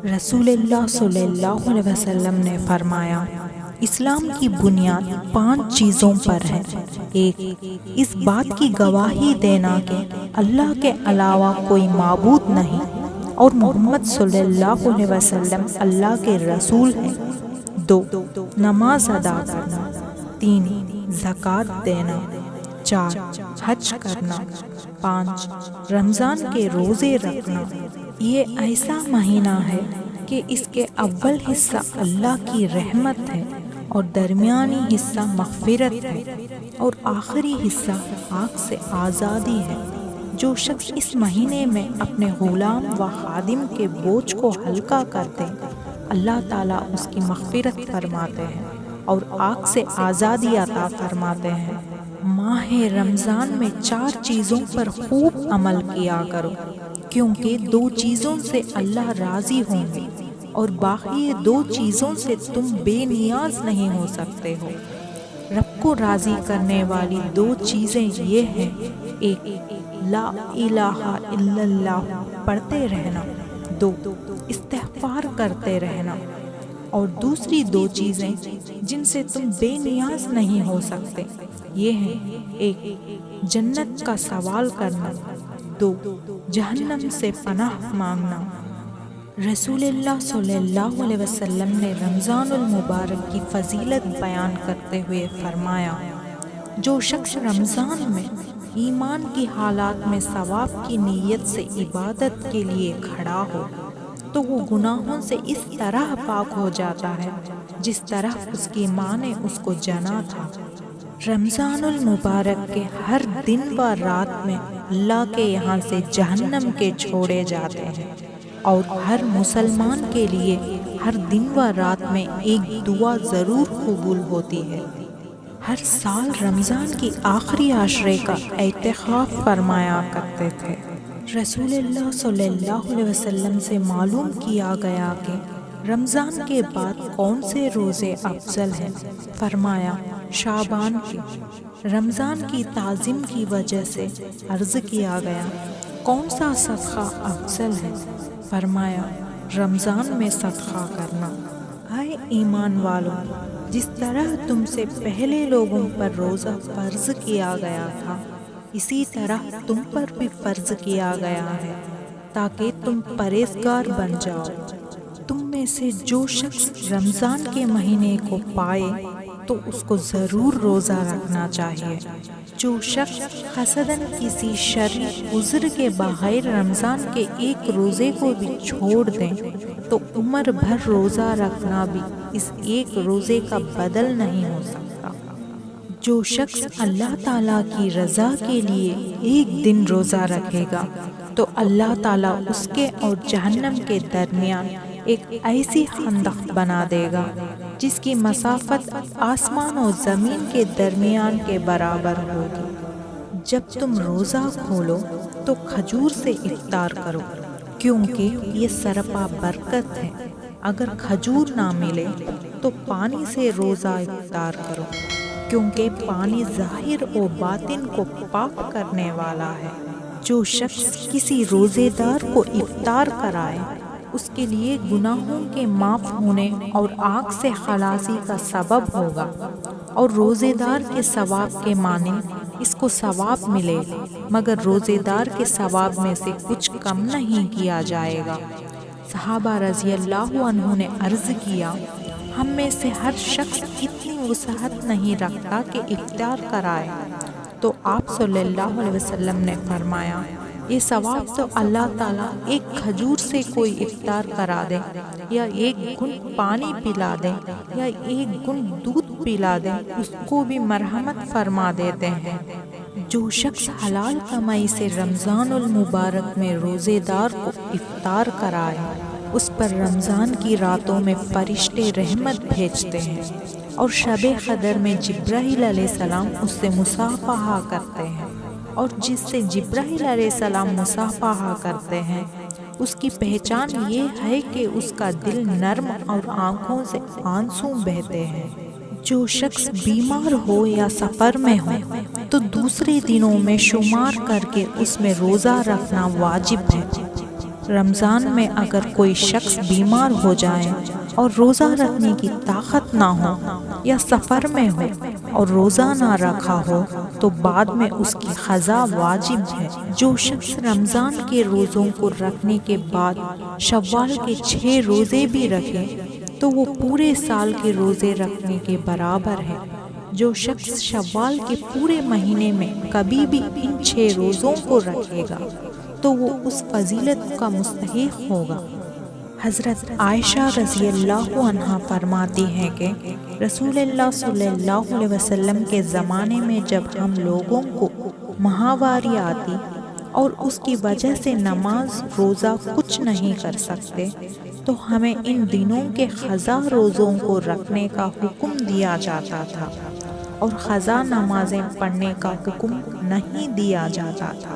رسول اللہ صلی اللہ علیہ وسلم نے فرمایا، اسلام کی بنیاد 5 چیزوں پر ہے۔ 1، اس بات کی گواہی دینا کہ اللہ کے علاوہ کوئی معبود نہیں اور محمد صلی اللہ علیہ وسلم اللہ کے رسول ہیں۔ 2، نماز ادا کرنا۔ 3، زکوٰۃ دینا۔ 4، حج کرنا۔ 5، رمضان کے روزے رکھنا۔ یہ ایسا مہینہ ہے کہ اس کے اول حصہ اللہ کی رحمت ہے اور درمیانی حصہ مغفرت ہے اور آخری حصہ آگ سے آزادی ہے۔ جو شخص اس مہینے میں اپنے غلام و خادم کے بوجھ کو ہلکا کرتے، اللہ تعالیٰ اس کی مغفرت فرماتے ہیں اور آگ سے آزادی عطا فرماتے ہیں۔ ماہ رمضان میں 4 چیزوں پر خوب عمل کیا کرو، کیونکہ 2 چیزوں سے اللہ راضی ہوں گے اور باقی 2 چیزوں سے تم بے نیاز نہیں ہو سکتے ہو۔ رب کو راضی کرنے والی 2 چیزیں یہ ہیں: 1، لا الہ الا اللہ پڑھتے رہنا۔ 2، استغفار کرتے رہنا۔ اور دوسری 2 چیزیں جن سے تم بے نیاز نہیں ہو سکتے یہ ہیں: 1، جنت کا سوال کرنا۔ 2، جہنم سے پناہ مانگنا۔ رسول اللہ صلی اللہ علیہ وسلم نے رمضان المبارک کی فضیلت بیان کرتے ہوئے فرمایا، جو شخص رمضان میں ایمان کی حالات میں ثواب کی نیت سے عبادت کے لیے کھڑا ہو تو وہ گناہوں سے اس طرح پاک ہو جاتا ہے جس طرح اس کی ماں نے اس کو جنا تھا۔ رمضان المبارک کے ہر دن و رات میں اللہ کے یہاں سے جہنم کے چھوڑے جاتے ہیں، اور ہر مسلمان کے لیے ہر دن و رات میں ایک دعا ضرور قبول ہوتی ہے۔ ہر سال رمضان کی آخری عشرے کا اعتکاف فرمایا کرتے تھے۔ رسول اللہ صلی اللہ علیہ وسلم سے معلوم کیا گیا کہ رمضان کے بعد کون سے روزے افضل ہیں؟ فرمایا، شعبان کے۔ رمضان کی تعظیم کی وجہ سے عرض کیا گیا، کون سا صدقہ افضل ہے؟ فرمایا، رمضان میں صدقہ کرنا۔ اے ایمان والوں، جس طرح تم سے پہلے لوگوں پر روزہ فرض کیا گیا تھا، اسی طرح تم پر بھی فرض کیا گیا ہے تاکہ تم پرہیزگار بن جاؤ۔ تم میں سے جو شخص رمضان کے مہینے کو پائے تو اس کو ضرور روزہ رکھنا چاہیے۔ جو شخص قصداً کسی شرعی عذر کے بغیر رمضان کے ایک روزے کو بھی چھوڑ دیں تو عمر بھر روزہ رکھنا بھی اس ایک روزے کا بدل نہیں ہو سکتا۔ جو شخص اللہ تعالیٰ کی رضا کے لیے ایک دن روزہ رکھے گا تو اللہ تعالیٰ اس کے اور جہنم کے درمیان ایک ایسی خندق بنا دے گا جس کی مسافت آسمان و زمین کے درمیان کے برابر ہوگی۔ جب تم روزہ کھولو تو کھجور سے افطار کرو، کیونکہ یہ سرپا برکت ہے۔ اگر کھجور نہ ملے تو پانی سے روزہ افطار کرو، کیونکہ پانی ظاہر و باطن کو پاک کرنے والا ہے۔ جو شخص کسی روزے دار کو افطار کرائے اس کے لیے گناہوں کے معاف ہونے اور آگ سے خلاصی کا سبب ہوگا، اور روزے دار کے ثواب کے مانند اس کو ثواب ملے، مگر روزے دار کے ثواب میں سے کچھ کم نہیں کیا جائے گا۔ صحابہ رضی اللہ عنہ نے عرض کیا، ہم میں سے ہر شخص اتنی وسعت نہیں رکھتا کہ افطار کرائے، تو آپ صلی اللہ علیہ وسلم نے فرمایا، یہ ثواب تو اللہ تعالیٰ ایک کھجور سے کوئی افطار کرا دے، یا ایک گھونٹ پانی پلا دے، یا ایک گھونٹ دودھ پلا دے، اس کو بھی مرحمت فرما دیتے ہیں۔ جو شخص حلال کمائی سے رمضان المبارک میں روزے دار کو افطار کرائے اس پر رمضان کی راتوں میں فرشتے رحمت بھیجتے ہیں، اور شب قدر میں جبرائیل علیہ السلام اس سے مصافحہ کرتے ہیں، اور جس سے جبرائیل علیہ السلام مصافحہ کرتے ہیں اس کی پہچان یہ ہے کہ اس کا دل نرم اور آنکھوں سے آنسو بہتے ہیں۔ جو شخص بیمار ہو یا سفر میں ہو تو دوسرے دنوں میں شمار کر کے اس میں روزہ رکھنا واجب ہے۔ رمضان میں اگر کوئی شخص بیمار ہو جائے اور روزہ رکھنے کی طاقت نہ ہو یا سفر میں ہو اور روزہ نہ رکھا ہو تو بعد میں اس کی قضا واجب ہے۔ جو شخص رمضان کے روزوں کو رکھنے کے بعد شوال کے 6 روزے بھی رکھے تو وہ پورے سال کے روزے رکھنے کے برابر ہے۔ جو شخص شوال کے پورے مہینے میں کبھی بھی ان 6 روزوں کو رکھے گا تو وہ اس فضیلت کا مستحق ہوگا۔ حضرت عائشہ رضی اللہ عنہا فرماتی ہیں کہ رسول اللہ صلی اللہ علیہ وسلم کے زمانے میں جب ہم لوگوں کو ماہواری آتی اور اس کی وجہ سے نماز روزہ کچھ نہیں کر سکتے تو ہمیں ان دنوں کے قضا روزوں کو رکھنے کا حکم دیا جاتا تھا اور قضا نمازیں پڑھنے کا حکم نہیں دیا جاتا تھا۔